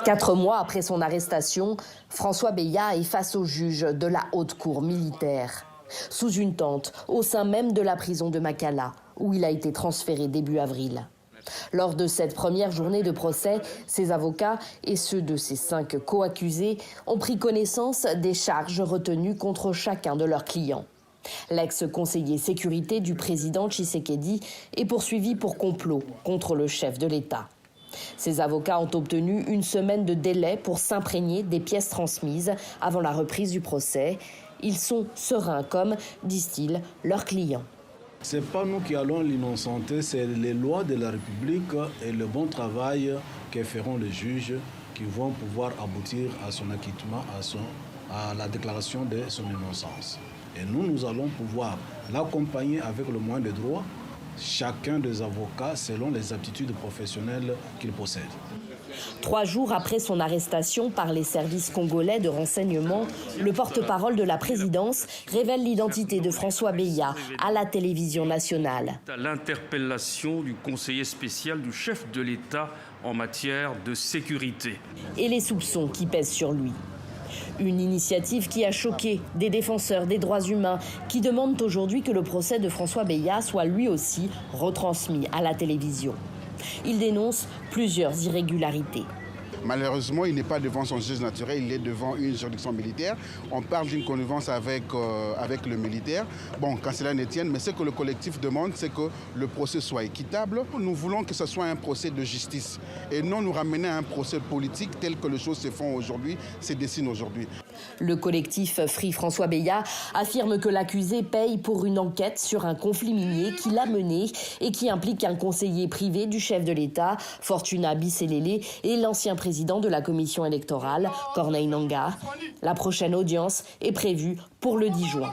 4 mois après son arrestation, François Beya est face au juge de la haute cour militaire. Sous une tente, au sein même de la prison de Makala, où il a été transféré début avril. Lors de cette première journée de procès, ses avocats et ceux de ses 5 co-accusés ont pris connaissance des charges retenues contre chacun de leurs clients. L'ex-conseiller sécurité du président Tshisekedi est poursuivi pour complot contre le chef de l'État. Ses avocats ont obtenu une semaine de délai pour s'imprégner des pièces transmises avant la reprise du procès. Ils sont sereins comme, disent-ils, leurs clients. Ce n'est pas nous qui allons l'innocenter, c'est les lois de la République et le bon travail que feront les juges qui vont pouvoir aboutir à son acquittement, à la déclaration de son innocence. Et nous allons pouvoir l'accompagner avec le moyen de droit, chacun des avocats selon les aptitudes professionnelles qu'il possède. 3 jours après son arrestation par les services congolais de renseignement, le porte-parole de la présidence révèle l'identité de François Beya à la télévision nationale. L'interpellation du conseiller spécial du chef de l'État en matière de sécurité. Et les soupçons qui pèsent sur lui. Une initiative qui a choqué des défenseurs des droits humains qui demandent aujourd'hui que le procès de François Beya soit lui aussi retransmis à la télévision. Il dénonce plusieurs irrégularités. Malheureusement, il n'est pas devant son juge naturel, il est devant une juridiction militaire. On parle d'une connivence avec le militaire. Bon, quand cela ne tienne, mais ce que le collectif demande, c'est que le procès soit équitable. Nous voulons que ce soit un procès de justice et non nous ramener à un procès politique tel que les choses se font aujourd'hui, se dessinent aujourd'hui. Le collectif Free François Beya affirme que l'accusé paye pour une enquête sur un conflit minier qu'il a mené et qui implique un conseiller privé du chef de l'État, Fortuna Bisselele, et l'ancien président de la commission électorale, Corneille Nangaa. La prochaine audience est prévue pour le 10 juin.